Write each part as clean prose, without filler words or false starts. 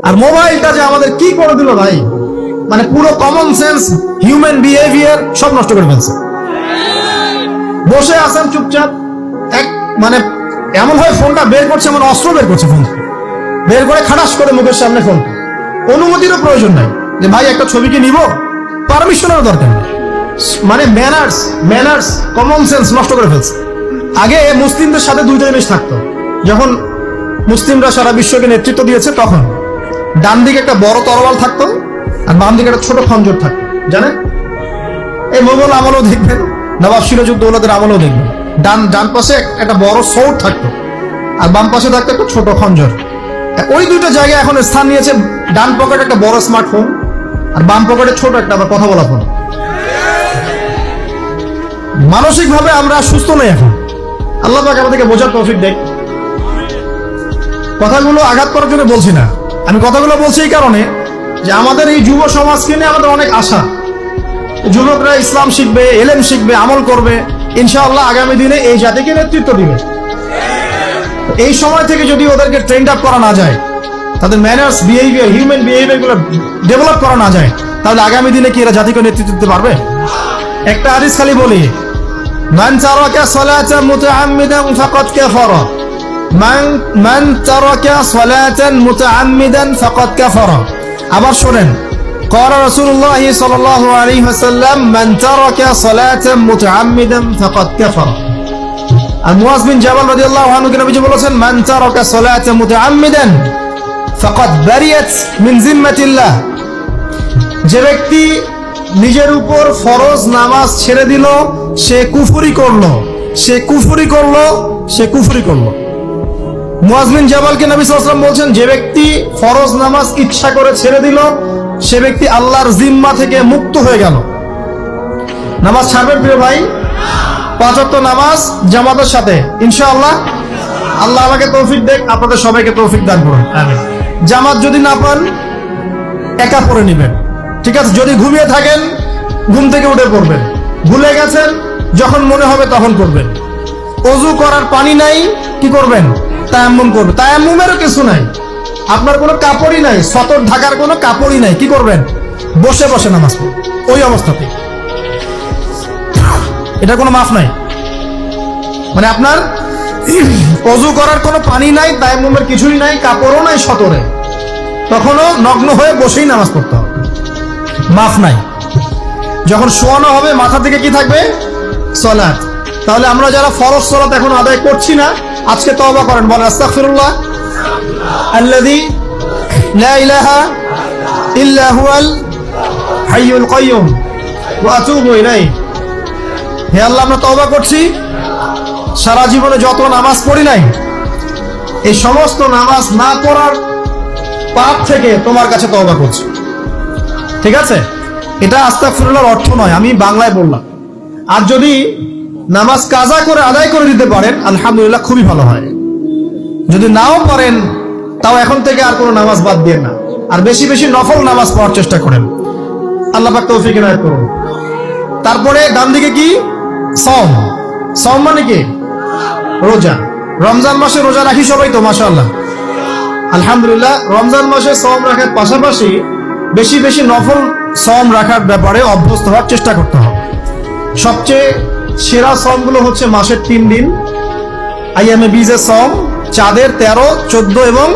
আর মোবাইলটা যে আমাদের কি করে দিল ভাই, মানে পুরো কমন সেন্স, হিউম্যান বিহেভিয়ার সব নষ্ট করে ফেলছে। বসে আছেন চুপচাপ, মানে এমন হয় ফোনটা বের করছে, এমন অস্ত্র বের করছে, ফোন বের করে খাটাস করে মুখের সামনে ফোন। অনুমতিরও প্রয়োজন নাই যে ভাই একটা ছবি কি নিব, পারমিশনেরও দরকার নেই। মানে ম্যানার্স কমন সেন্স নষ্ট করে ফেলছে। আগে মুসলিমদের সাথে দুইটা জিনিস থাকতো। যখন মুসলিমরা সারা বিশ্বকে নেতৃত্ব দিয়েছে, তখন ডান দিকে একটা বড় তরোয়াল থাকতো আর বাম দিকে একটা ছোট খঞ্জর থাকতো, জানেন? এই মোগল আমলেও দেখবেন, নবাব সিরাজউদ্দৌলাদের আমলেও দেখবেন, ডান পাশে একটা বড় সৌট থাকতো আর বাম পাশে থাকতো একটা ছোট খঞ্জর। ওই দুইটা জায়গায় এখন স্থান নিয়েছে। ডান পকেটে একটা বড় স্মার্টফোন আর বাম পকেটে ছোট একটা আবার কথা বলা ফোন। মানসিক ভাবে আমরা সুস্থ নেই এখন। আল্লাহ পাক আমাদেরকে বোঝার তৌফিক দেখ। কথাগুলো আঘাত করার জন্য বলছি না, আমি কথাগুলো বলছি এই কারণে যে আমাদের এই যুব সমাজকে নিয়ে আমাদের অনেক আশা। যুবকরা ইসলাম শিখবে, এলেম শিখবে, আমল করবে, ইনশাআল্লাহ আগামী দিনে এই জাতিকে নেতৃত্ব দিবে। এই সময় থেকে যদি ওদেরকে ট্রেন্ড আপ করা না যায়, তাদের ম্যানার্স, বিহেভিয়ার, হিউম্যান বিহেভিয়ার গুলো ডেভেলপ করা না যায়, তাহলে আগামী দিনে কি এরা জাতিকে নেতৃত্ব দিতে পারবে? একটা হাদিস খালি বলি, মান তারাকা সালাতান মুতাআম্মিদান ফাকাদ কাফারা, মান তারাকা সালাতান মুতাআম্মিদান ফাকাদ কাফারা। আবার শুনেন, قال رسول الله صلى الله عليه وسلم من ترك صلاة متعمدا فقد كفر। আর মুয়াজ বিন জাবাল রাদিয়াল্লাহু আনহু কে নবীজি বলেছেন, মান তারাকা সালাতা মুতাআম্মিদান ফাকাদ বারিয়াত মিন জিম্মাতিল্লাহ। যে ব্যক্তি নিজের উপর ফরজ নামাজ ছেড়ে দিল, সে কুফরি করলো, সে কুফরি করলো, সে কুফরি করলো। মুয়াজ বিন জাবালকে নবী সাল্লাল্লাহু আলাইহি ওয়াসাল্লাম বলছেন, যে ব্যক্তি ফরজ নামাজ ইচ্ছা করে ছেড়ে দিল, সে ব্যক্তি আল্লাহর জিম্মা থেকে মুক্ত হয়ে গেল। নামাজ ছাড়বেন প্রিয় ভাই, 5 ওয়াক্ত নামাজ জামাতের সাথে ইনশাআল্লাহ। আল্লাহ আমাকে তৌফিক দেখ, আপনাদের সবাইকে তৌফিক দান করুন, আমিন। জামাত যদি না পান, একা পড়ে নেবেন, ঠিক আছে? যদি ঘুমিয়ে থাকেন, ঘুম থেকে উঠে পড়বেন। ভুলে গেছেন, যখন মনে হবে তখন করবেন। ওযু করার পানি নাই, কি করবেন? তায়াম্মুম করবেন। তায়াম্মুমেরও কিছু নাই, আপনার কোনো কাপড়ই নাই, সতর ঢাকার কোনো কাপড়ই নাই, কি করবেন? বসে বসে নামাজ পড়বেন ওই অবস্থাতে। এটা কোনো মাফ নাই। মানে আপনার ওযু করার কোনো পানি নাই, তায়াম্মুমের কিছুই নাই, কাপড়ও নাই সতরে, তখনও নগ্ন হয়ে বসেই নামাজ পড়তে হবে, মাফ নাই। যখন শোয়ানো হবে, মাথা থেকে কি থাকবে? সালাত। তাহলে আমরা যারা ফরজ সালাত এখন আদায় করছি না, আজকে তওবা করেন, বলেন আস্তাগফিরুল্লাহ আল্লাযী লা ইলাহা ইল্লা হুয়াল হাইয়ুল কাইয়্যুম ওয়া আতুবু ইলাইহি। হে আল্লাহ, আমরা তওবা করছি, সারা জীবনে যত নামাজ পড়ি নাই, এই সমস্ত নামাজ না পড়ার পাপ থেকে তোমার কাছে তওবা করছি। ঠিক আছে? এটা আস্তাগফিরুল্লাহর অর্থ নয়, আমি বাংলায় বললাম। আর যদি নামাজ কাজা করে আদায় করে দিতে পারেন, আলহামদুলিল্লাহ, খুবই ভালো হয়। যদি নাও পারেন, তাও এখন থেকে আর কোনো নামাজ বাদ দিয়ে না, আর বেশি বেশি নফল নামাজ পড়ার চেষ্টা করেন। আল্লাহ পাক তৌফিক এনায়েত করুন। তারপরে ডান দিকে কি? সওম। সওম মানে কি? রোজা। রমজান মাসে রোজা রাখি সবাই তো, মাশাআল্লাহ, আলহামদুলিল্লাহ। রমজান মাসে সওম রাখার পাশাপাশি বেশি বেশি নফল সওম রাখার ব্যাপারে অভ্যস্ত হওয়ার চেষ্টা করতে হবে। সবচেয়ে সেরা সওমগুলো হচ্ছে মাসের 3 দিন, আইয়ামে বীজের সওম, চাঁদের 13, 14 এবং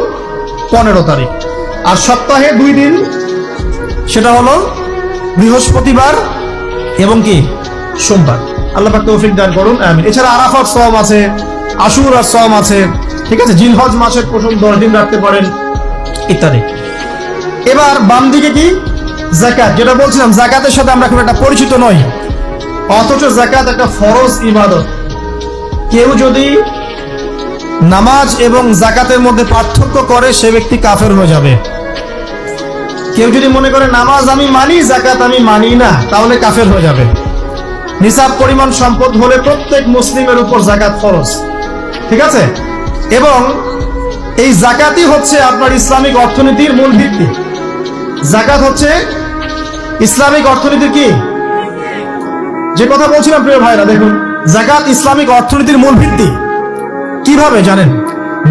15 তারিখ। আর সপ্তাহে 2 দিন, সেটা হলো বৃহস্পতিবার এবং কি সোমবার। আল্লাহ পাক তৌফিক দান করুন, আমিন। এছাড়া আরাফাত সওম আছে, আশুরার সওম আছে, ঠিক আছে? জিলহজ মাসের প্রথম 10 দিন রাখতে পারেন, ইত্যাদি। এবার বাম দিকে কি? যাকাত। যেটা বলছিলাম, যাকাতের সাথে আমরা খুব একটা পরিচিত নই, অথচ যাকাত একটা ফরজ ইবাদত। কেউ যদি নামাজ এবং যাকাতের মধ্যে পার্থক্য করে, সে ব্যক্তি কাফের হয়ে যাবে। কেউ যদি মনে করে নামাজ আমি মানি, যাকাত আমি মানি না, তাহলে কাফের হয়ে যাবে। নিসাব পরিমাণ সম্পদ হলে প্রত্যেক মুসলিমের উপর যাকাত ফরজ, ঠিক আছে? এবং এই যাকাতই হচ্ছে আপনার ইসলামিক অর্থনীতির মূল ভিত্তি। যাকাত হচ্ছে ইসলামিক অর্থনীতির কি? যে কথা বলছিলাম প্রিয় ভাইরা, দেখুন, যাকাত ইসলামিক অর্থনীতির মূল ভিত্তি। কিভাবে জানেন?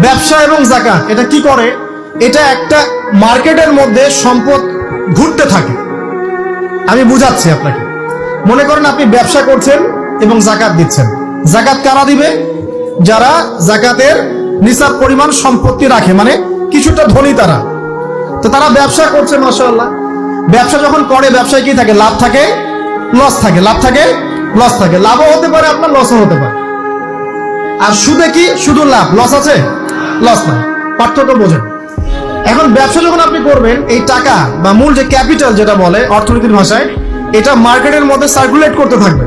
ব্যবসা এবং যাকাত এটা কি করে? এটা একটা মার্কেটের মধ্যে সম্পদ ঘুরতে থাকে। আমি বুঝাচ্ছি আপনাকে। মনে করেন আপনি ব্যবসা করছেন এবং জাকাত দিচ্ছেন। জাকাত কারা দিবে? যারা জাকাতের নিসাব পরিমাণ সম্পত্তি রাখে, মানে কিছুটা ধনী তারা। তো তারা ব্যবসা করছে, মাশাআল্লাহ। ব্যবসা যখন করে, ব্যবসায় কি থাকে? লাভ থাকে, লস থাকে, লাভ থাকে, লস থাকে। লাভও হতে পারে আপনার, লসও হতে পারে। আর সুদে কি? শুধু লাভ, লস আছে? লস নাই। পার্থক্য বোঝেন। এখন ব্যবসা যখন আপনি করবেন, এই টাকা বা মূল যে ক্যাপিটাল যেটা বলে অর্থনীতির ভাষায়, এটা মার্কেটের মধ্যে সার্কুলেট করতে থাকবে।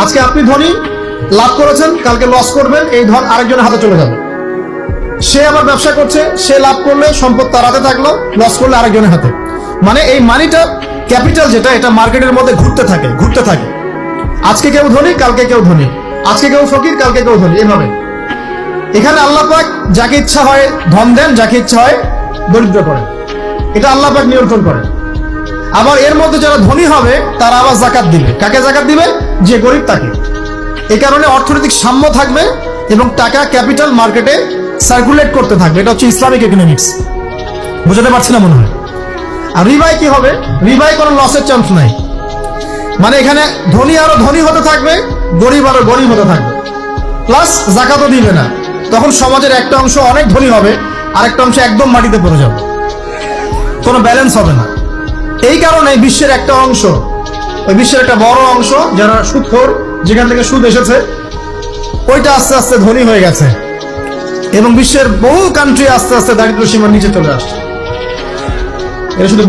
আজকে আপনি ধনী, লাভ করেছেন, কালকে লস করবেন, এই ধন আরেকজনের হাতে চলে যাবে। সে আবার ব্যবসা করছে, সে লাভ করলে সম্পদ তার হাতে থাকলো, লস করলে আরেকজনের হাতে। মানে এই মানিটা, ক্যাপিটাল যেটা, এটা মার্কেটের মধ্যে ঘুরতে থাকে, ঘুরতে থাকে। আজকে কেউ ধনী, কালকে কেউ ধনী, আজকে কেউ ফকির, কালকে কেউ ধনী, এভাবে। এখানে আল্লাহ পাক যাকে ইচ্ছা হয় ধন দেন, যাকে ইচ্ছা হয় দরিদ্র করেন। এটা আল্লাহ পাক নিয়ন্ত্রণ করেন। আবার এর মধ্যে যারা ধনী হবে তারা আবার জাকাত দিবে। কাকে জাকাত দিবে? যে গরিব তাকে। এই কারণে অর্থনৈতিক সাম্য থাকবে এবং টাকা, ক্যাপিটাল মার্কেটে সার্কুলেট করতে থাকবে। এটা হচ্ছে ইসলামিক ইকোনমিক্স। বুঝতে পারছি না মনে হয়? আর রিবায় কি হবে? রিবায় কোনো লসের চান্স নাই। মানে এখানে ধনী আরো ধনী হতে থাকবে, গরিব আরো গরিব হতে থাকবে, প্লাস জাকাতও দিবে না। তখন সমাজের একটা অংশ অনেক ধনী হবে, আরেকটা অংশ একদম মাটিতে পড়ে যাবে, কোনো ব্যালেন্স হবে না। এই কারণে বিশ্বের একটা অংশ, ওই বিশ্বের একটা বড় অংশ যারা সুদখোর, যেখান থেকে সুদ এসেছে, ওইটা আস্তে আস্তে ধনী হয়ে গেছে এবং বিশ্বের বহু কান্ট্রি আস্তে আস্তে দারিদ্র সীমার নিচে চলে আসছে। এটা শুধু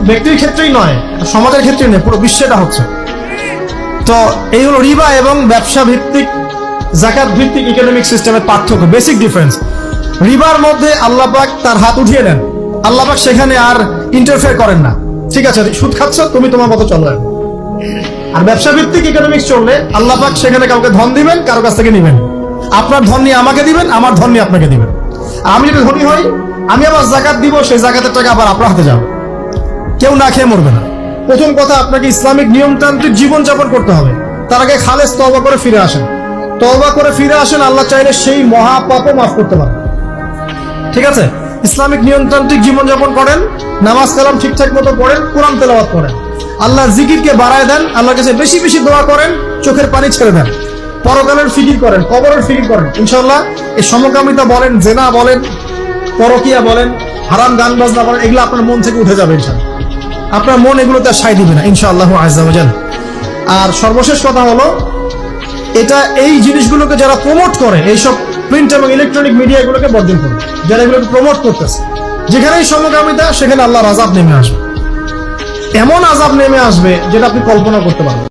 ব্যক্তির ক্ষেত্রেই নয়, সমাজের ক্ষেত্রেই নয়, পুরো বিশ্বেটা হচ্ছে। তো এই হলো রিবা এবং ব্যবসা ভিত্তিক, জাকাত ভিত্তিক ইকোনমিক সিস্টেমের পার্থক্য, বেসিক ডিফারেন্স। রিবার মধ্যে আল্লাহ পাক তার হাত উঠিয়ে নেন, আল্লাহ পাক সেখানে আর ইন্টারফেয়ার করেন না। ঠিক আছে, সুদ খাচ্ছ, তুমি তোমার মতো চলো। আর ব্যবসা ভিত্তিক ইকোনমিক্স চললে আল্লাহ পাক সেখানে কাউকে ধন দিবেন, কারো কাছ থেকে নিবেন। আপনার ধন নিয়ে আমাকে দিবেন, আমার ধন নিয়ে আপনাকে দিবেন। আর আমি যদি ধনী হই, আমি আবার জাকাত দিব, সেই জাকাতের টাকা আবার আপনার হাতে যাবে। কেউ না খেয়ে মরবে না। প্রথম কথা, আপনাকে ইসলামিক নিয়মতান্ত্রিক জীবনযাপন করতে হবে। তার আগে খালেস তওবা করে ফিরে আসেন। তওবা করে ফিরে আসেন, আল্লাহ চাইলে সেই মহাপাপও মাফ করতে পারেন। ঠিক আছে? ইসলামিক নিয়মতান্ত্রিক জীবনযাপন করেন, নামাজ কালাম ঠিকঠাক মতো পড়েন, কোরআন তেলাওয়াত করেন, আল্লাহর জিকিরকে বাড়ায় দেন, আল্লাহর কাছে বেশি বেশি দোয়া করেন, চোখের পানি ছেড়ে দেন, পরকালের ফিকির করেন, কবরের ফিকির করেন। ইনশাআল্লাহ এই সমকামিতা বলেন, জেনা বলেন, পরকিয়া বলেন, হারাম গান বাজনা বলেন, এগুলো আপনার মন থেকে উঠে যাবে ইনশাআল্লাহ। আপনার মন এগুলোতে সায় দিবে না ইনশাআল্লাহু আযজা ওয়া জাল। আর সর্বশেষ কথা হলো, এটা এই জিনিসগুলোকে যারা প্রমোট করে, এইসব প্রিন্ট এবং ইলেকট্রনিক মিডিয়া এগুলোকে বর্জন করে, যারা এগুলোকে প্রমোট করতেছে, যেখানেই সমকামিতা সেখানে আল্লাহর আযাব নেমে আসবে। এমন আযাব নেমে আসবে যেটা আপনি কল্পনা করতে পারবেন।